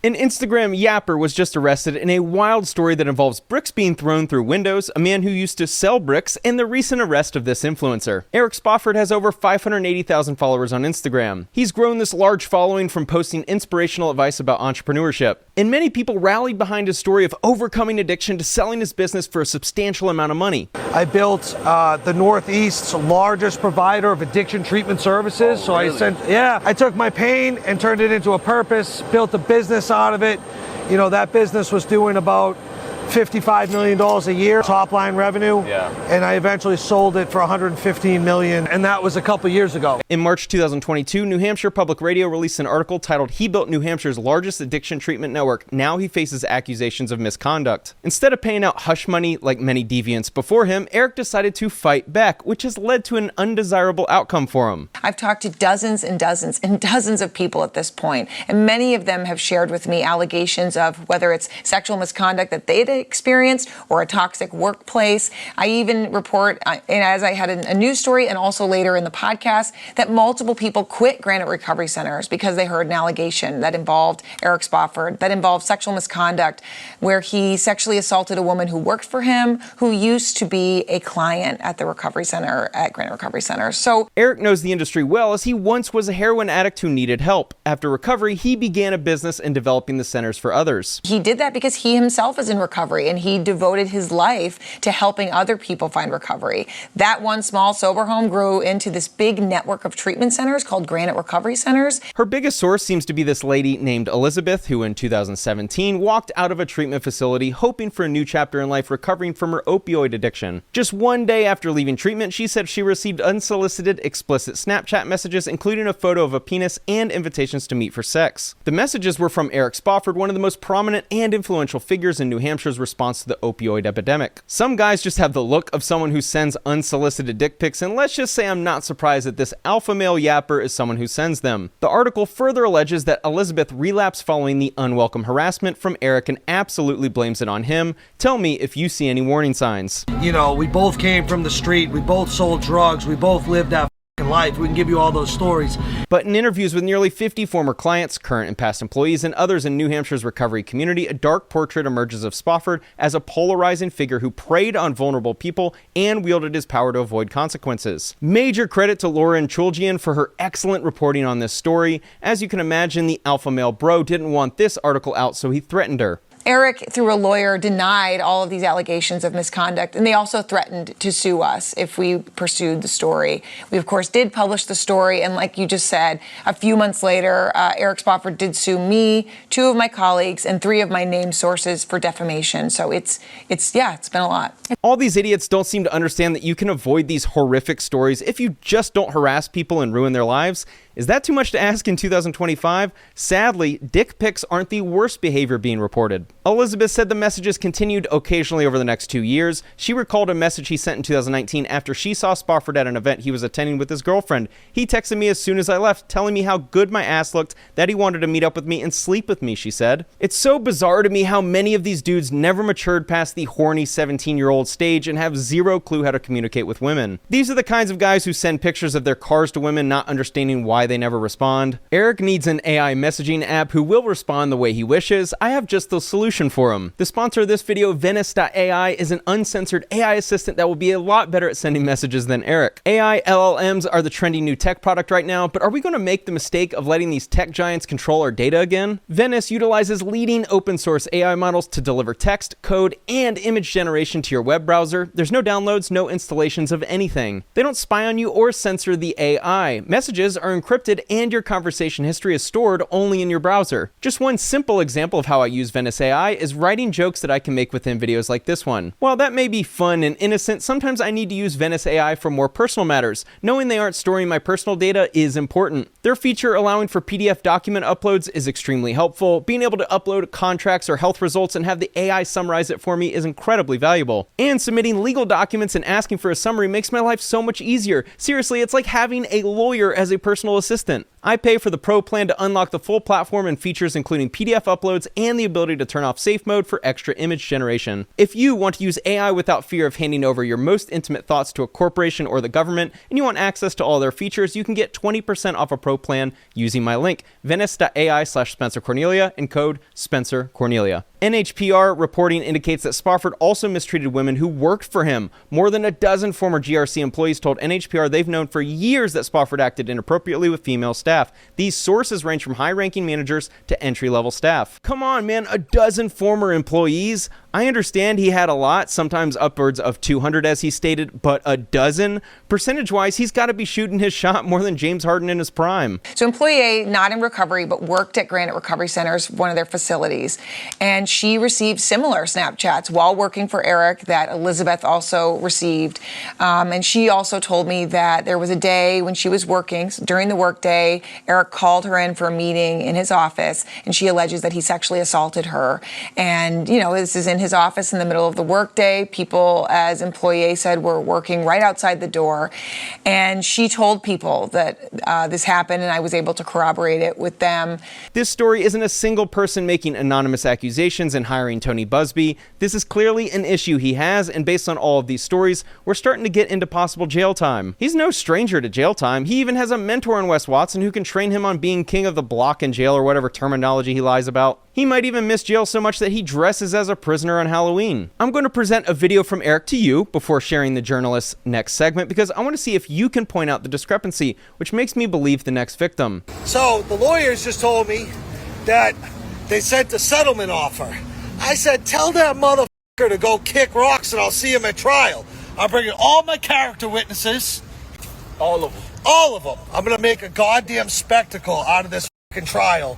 An Instagram yapper was just arrested in a wild story that involves bricks being thrown through windows, a man who used to sell bricks, and the recent arrest of this influencer. Eric Spofford has over 580,000 followers on Instagram. He's grown this large following from posting inspirational advice about entrepreneurship. And many people rallied behind his story of overcoming addiction to selling his business for a substantial amount of money. I built the Northeast's largest provider of addiction treatment services. So really? I took my pain and turned it into a purpose, built a business out of it. You know, that business was doing about $55 million a year top line revenue, and I eventually sold it for $115 million, and that was a couple years ago. In March 2022, New Hampshire Public Radio released an article titled "He Built New Hampshire's Largest Addiction Treatment Network. Now he faces accusations of misconduct." Instead of paying out hush money like many deviants before him, Eric decided to fight back, which has led to an undesirable outcome for him. I've talked to dozens and dozens and dozens of people at this point, and many of them have shared with me allegations of whether it's sexual misconduct that they experienced or a toxic workplace. I even report, and as I had a news story and also later in the podcast, that multiple people quit Granite Recovery Centers because they heard an allegation that involved Eric Spofford, that involved sexual misconduct, where he sexually assaulted a woman who worked for him, who used to be a client at the recovery center at Granite Recovery Centers. So Eric knows the industry well, as he once was a heroin addict who needed help. After recovery, he began a business in developing the centers for others. He did that because he himself is in recovery, and he devoted his life to helping other people find recovery. That one small sober home grew into this big network of treatment centers called Granite Recovery Centers. Her biggest source seems to be this lady named Elizabeth, who in 2017 walked out of a treatment facility hoping for a new chapter in life, recovering from her opioid addiction. Just one day after leaving treatment, she said she received unsolicited, explicit Snapchat messages, including a photo of a penis and invitations to meet for sex. The messages were from Eric Spofford, one of the most prominent and influential figures in New Hampshire's response to the opioid epidemic. Some guys just have the look of someone who sends unsolicited dick pics, and let's just say I'm not surprised that this alpha male yapper is someone who sends them. The article further alleges that Elizabeth relapsed following the unwelcome harassment from Eric and absolutely blames it on him. Tell me if you see any warning signs. You know, we both came from the street, we both sold drugs, we both lived that life. We can give you all those stories. But in interviews with nearly 50 former clients, current and past employees, and others in New Hampshire's recovery community, a dark portrait emerges of Spofford as a polarizing figure who preyed on vulnerable people and wielded his power to avoid consequences. Major credit to Lauren Chulgian for her excellent reporting on this story. As you can imagine, the alpha male bro didn't want this article out, so he threatened her. Eric, through a lawyer, denied all of these allegations of misconduct, and they also threatened to sue us if we pursued the story. We, of course, did publish the story, and like you just said, a few months later, Eric Spofford did sue me, 2 of my colleagues, and 3 of my named sources for defamation. So it's been a lot. All these idiots don't seem to understand that you can avoid these horrific stories if you just don't harass people and ruin their lives. Is that too much to ask in 2025? Sadly, dick pics aren't the worst behavior being reported. Elizabeth said the messages continued occasionally over the next 2 years. She recalled a message he sent in 2019 after she saw Spofford at an event he was attending with his girlfriend. He texted me as soon as I left, telling me how good my ass looked, that he wanted to meet up with me and sleep with me, she said. It's so bizarre to me how many of these dudes never matured past the horny 17-year-old stage and have zero clue how to communicate with women. These are the kinds of guys who send pictures of their cars to women, not understanding why they never respond. Eric needs an AI messaging app who will respond the way he wishes. I have just the solution for him. The sponsor of this video, Venice AI, is an uncensored AI assistant that will be a lot better at sending messages than Eric. AI LLMs are the trendy new tech product right now, but are we going to make the mistake of letting these tech giants control our data again? Venice utilizes leading open source AI models to deliver text, code, and image generation to your web browser. There's no downloads, no installations of anything. They don't spy on you or censor the AI. Messages are encrypted and your conversation history is stored only in your browser. Just one simple example of how I use Venice AI is writing jokes that I can make within videos like this one. While that may be fun and innocent, sometimes I need to use Venice AI for more personal matters. Knowing they aren't storing my personal data is important. Their feature allowing for PDF document uploads is extremely helpful. Being able to upload contracts or health results and have the AI summarize it for me is incredibly valuable. And submitting legal documents and asking for a summary makes my life so much easier. Seriously, it's like having a lawyer as a personal assistant. I pay for the Pro plan to unlock the full platform and features including PDF uploads and the ability to turn off safe mode for extra image generation. If you want to use AI without fear of handing over your most intimate thoughts to a corporation or the government, and you want access to all their features, you can get 20% off a Pro plan using my link, Venice.ai/Spencer Cornelia, and code Spencer Cornelia. NHPR reporting indicates that Spofford also mistreated women who worked for him. More than a dozen former GRC employees told NHPR they've known for years that Spofford acted inappropriately with female staff. These sources range from high-ranking managers to entry-level staff. Come on, man, a dozen former employees? I understand he had a lot, sometimes upwards of 200 as he stated, but a dozen? Percentage-wise, he's got to be shooting his shot more than James Harden in his prime. So employee A, not in recovery, but worked at Granite Recovery Centers, one of their facilities. And she received similar Snapchats while working for Eric that Elizabeth also received. And she also told me that there was a day when she was working, during the workday, Eric called her in for a meeting in his office, and she alleges that he sexually assaulted her. And, you know, this is in his office in the middle of the workday. People, as employee A said, were working right outside the door. And she told people that this happened, and I was able to corroborate it with them. This story isn't a single person making anonymous accusations and hiring Tony Busby. This is clearly an issue he has, and based on all of these stories, we're starting to get into possible jail time. He's no stranger to jail time. He even has a mentor in Wes Watson who can train him on being king of the block in jail or whatever terminology he lies about. He might even miss jail so much that he dresses as a prisoner on Halloween. I'm going to present a video from Eric to you before sharing the journalist's next segment because I want to see if you can point out the discrepancy, which makes me believe the next victim. So the lawyers just told me that they sent a settlement offer. I said, tell that motherfucker to go kick rocks and I'll see him at trial. I'm bringing all my character witnesses. All of them. All of them. I'm going to make a goddamn spectacle out of this fucking trial.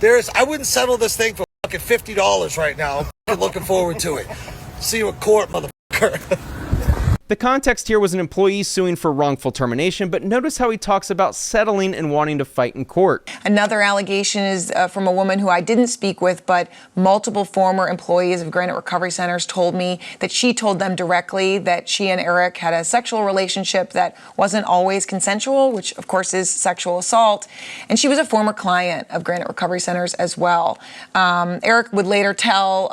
I wouldn't settle this thing for fucking $50 right now. I'm looking forward to it. See you in court, motherfucker. The context here was an employee suing for wrongful termination, but notice how he talks about settling and wanting to fight in court. Another allegation is from a woman who I didn't speak with, but multiple former employees of Granite Recovery Centers told me that she told them directly that she and Eric had a sexual relationship that wasn't always consensual, which of course is sexual assault. And she was a former client of Granite Recovery Centers as well. Eric would later tell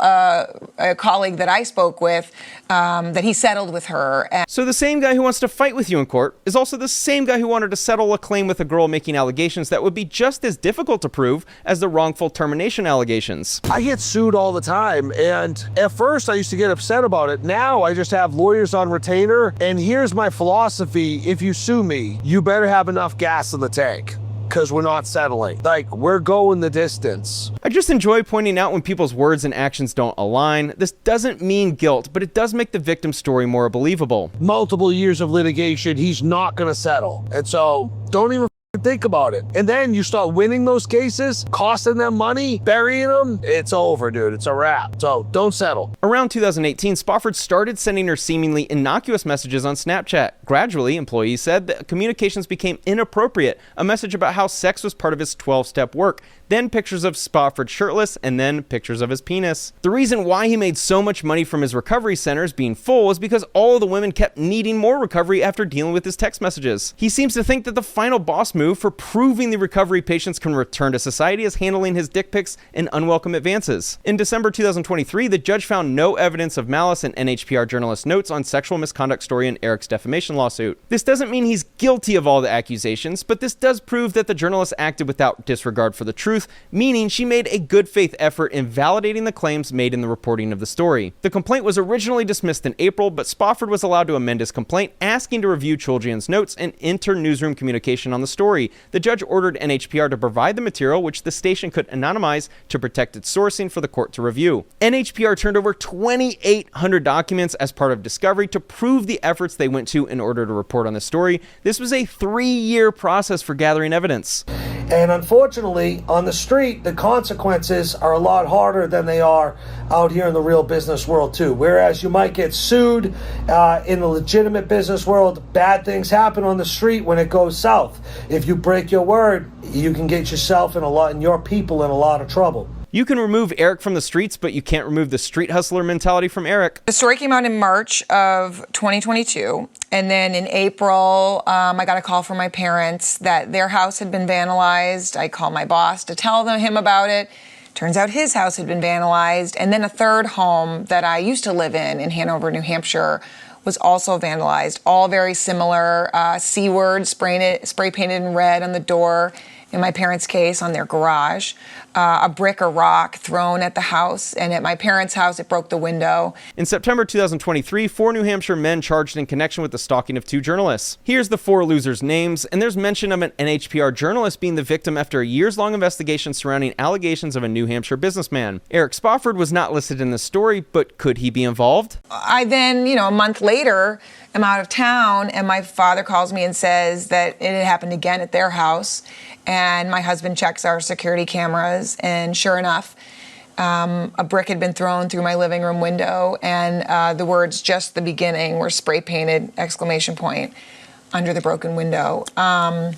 a colleague that I spoke with that he settled with her. So the same guy who wants to fight with you in court is also the same guy who wanted to settle a claim with a girl making allegations that would be just as difficult to prove as the wrongful termination allegations. I get sued all the time, and at first I used to get upset about it. Now I just have lawyers on retainer, and here's my philosophy: if you sue me, you better have enough gas in the tank, because we're not settling. Like, we're going the distance. I just enjoy pointing out when people's words and actions don't align. This doesn't mean guilt, but it does make the victim's story more believable. Multiple years of litigation, he's not gonna settle. And so, don't even think about it. And then you start winning those cases, costing them money, burying them, it's over, dude. It's a wrap. So don't settle. Around 2018, Spofford started sending her seemingly innocuous messages on Snapchat. Gradually, employees said that communications became inappropriate, a message about how sex was part of his 12-step work, then pictures of Spofford shirtless, and then pictures of his penis. The reason why he made so much money from his recovery centers being full is because all of the women kept needing more recovery after dealing with his text messages. He seems to think that the final boss move for proving the recovery patients can return to society is handling his dick pics and unwelcome advances. In December 2023, the judge found no evidence of malice in NHPR journalist notes on sexual misconduct story in Eric's defamation lawsuit. This doesn't mean he's guilty of all the accusations, but this does prove that the journalist acted without disregard for the truth, meaning she made a good faith effort in validating the claims made in the reporting of the story. The complaint was originally dismissed in April, but Spofford was allowed to amend his complaint, asking to review Chuljian's notes and enter newsroom communication on the story. The judge ordered NHPR to provide the material, which the station could anonymize to protect its sourcing for the court to review. NHPR turned over 2,800 documents as part of discovery to prove the efforts they went to in order to report on the story. This was a 3-year process for gathering evidence. And unfortunately, on the street, the consequences are a lot harder than they are out here in the real business world too. Whereas you might get sued in the legitimate business world, bad things happen on the street when it goes south. If you break your word, you can get yourself and your people in a lot of trouble. You can remove Eric from the streets, but you can't remove the street hustler mentality from Eric. The story came out in March of 2022. And then in April, I got a call from my parents that their house had been vandalized. I called my boss to tell him about it. Turns out his house had been vandalized. And then a third home that I used to live in Hanover, New Hampshire, was also vandalized. All very similar. C word spray painted in red on the door. In my parents' case, on their garage, a brick or rock thrown at the house, and at my parents' house, it broke the window. In September 2023, 4 New Hampshire men charged in connection with the stalking of 2 journalists. Here's the 4 losers' names, and there's mention of an NHPR journalist being the victim after a years-long investigation surrounding allegations of a New Hampshire businessman. Eric Spofford was not listed in the story, but could he be involved? I then, a month later, am out of town, and my father calls me and says that it had happened again at their house. And my husband checks our security cameras, and sure enough, a brick had been thrown through my living room window, and the words "just the beginning" were spray painted ! Under the broken window.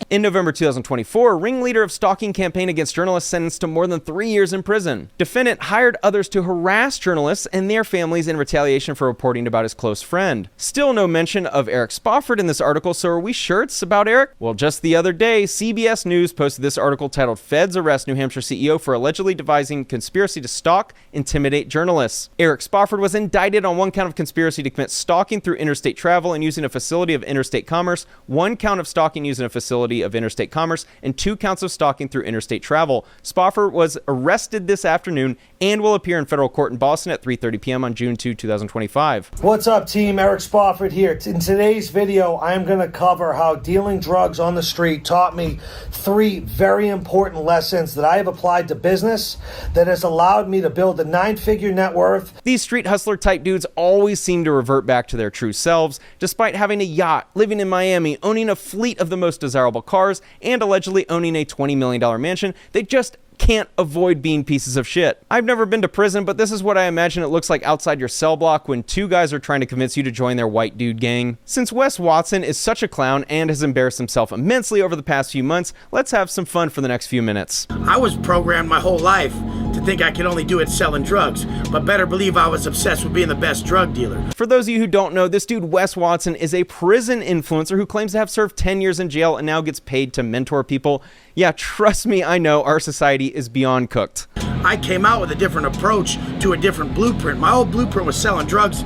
In November 2024, a ringleader of stalking campaign against journalists sentenced to more than 3 years in prison. Defendant hired others to harass journalists and their families in retaliation for reporting about his close friend. Still no mention of Eric Spofford in this article, so are we sure it's about Eric? Well, just the other day, CBS News posted this article titled "Feds Arrest New Hampshire CEO for Allegedly Devising Conspiracy to Stalk, Intimidate Journalists." Eric Spofford was indicted on 1 count of conspiracy to commit stalking through interstate travel and using a facility of interstate commerce, 1 count of stalking using a facility of interstate commerce, and 2 counts of stalking through interstate travel. Spofford was arrested this afternoon and will appear in federal court in Boston at 3:30 p.m. on June 2, 2025. What's up, team? Eric Spofford here. In today's video, I am going to cover how dealing drugs on the street taught me 3 very important lessons that I have applied to business that has allowed me to build a 9-figure net worth. These street hustler type dudes always seem to revert back to their true selves, despite having a yacht, living in Miami, owning a fleet of the most desirable cars, and allegedly owning a $20 million mansion. They just can't avoid being pieces of shit. I've never been to prison, but this is what I imagine it looks like outside your cell block when 2 guys are trying to convince you to join their white dude gang. Since Wes Watson is such a clown and has embarrassed himself immensely over the past few months, let's have some fun for the next few minutes. I was programmed my whole life to think I could only do it selling drugs, but better believe I was obsessed with being the best drug dealer. For those of you who don't know, this dude Wes Watson is a prison influencer who claims to have served 10 years in jail and now gets paid to mentor people. Yeah, trust me, I know our society is beyond cooked. I came out with a different approach to a different blueprint. My old blueprint was selling drugs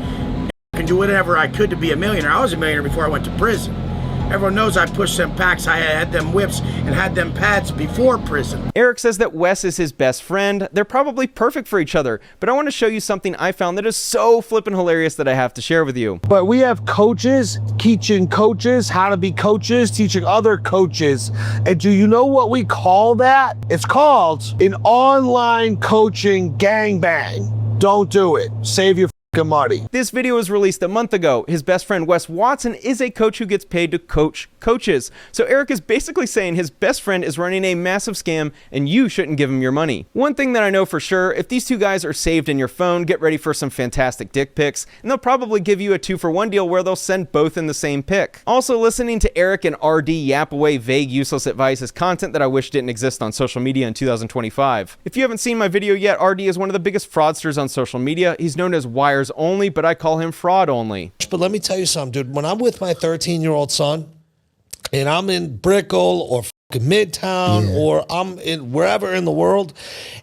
and do whatever I could to be a millionaire. I was a millionaire before I went to prison. Everyone knows I pushed them packs, I had them whips, and had them pads before prison. Eric says that Wes is his best friend. They're probably perfect for each other, but I want to show you something I found that is so flippin' hilarious that I have to share with you. But we have coaches teaching coaches how to be coaches, teaching other coaches. And do you know what we call that? It's called an online coaching gangbang. Don't do it. Save your money. This video was released a month ago. His best friend Wes Watson is a coach who gets paid to coach coaches. So Eric is basically saying his best friend is running a massive scam and you shouldn't give him your money. One thing that I know for sure, if these 2 guys are saved in your phone, get ready for some fantastic dick pics, and they'll probably give you a 2-for-1 deal where they'll send both in the same pic. Also, listening to Eric and RD yap away vague, useless advice is content that I wish didn't exist on social media in 2025. If you haven't seen my video yet, RD is one of the biggest fraudsters on social media. He's known as Wires Only, but I call him Fraud Only. But let me tell you something, dude. When I'm with my 13-year-old son and I'm in Brickell or Midtown or I'm in wherever in the world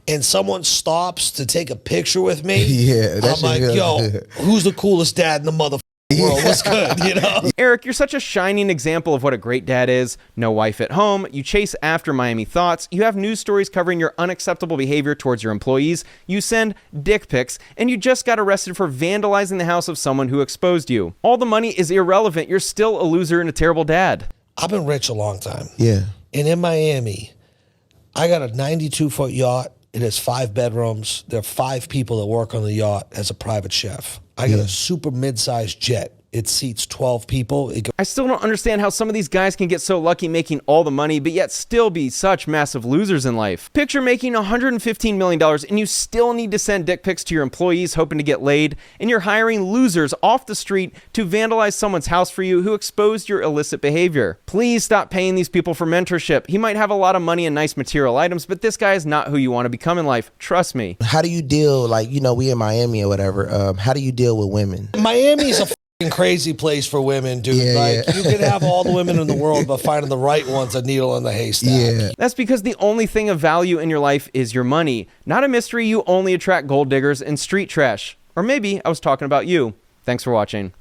and someone stops to take a picture with me, I'm like, yo, who's the coolest dad in the motherfucking world? What's good, you know? Eric, you're such a shining example of what a great dad is. No wife at home. You chase after Miami thoughts. You have news stories covering your unacceptable behavior towards your employees. You send dick pics, and you just got arrested for vandalizing the house of someone who exposed you. All the money is irrelevant. You're still a loser and a terrible dad. I've been rich a long time. Yeah. And in Miami, I got a 92-foot yacht. It has 5 bedrooms. There are 5 people that work on the yacht as a private chef. I got a super mid-sized jet. It seats 12 people. I still don't understand how some of these guys can get so lucky making all the money, but yet still be such massive losers in life. Picture making $115 million and you still need to send dick pics to your employees hoping to get laid, and you're hiring losers off the street to vandalize someone's house for you who exposed your illicit behavior. Please stop paying these people for mentorship. He might have a lot of money and nice material items, but this guy is not who you want to become in life. Trust me. How do you deal, like, you know, we in Miami or whatever, how do you deal with women? Miami's a crazy place for women, dude. You can have all the women in the world, but finding the right one's a needle in the haystack. Yeah. That's because the only thing of value in your life is your money. Not a mystery you only attract gold diggers and street trash. Or maybe I was talking about you. Thanks for watching.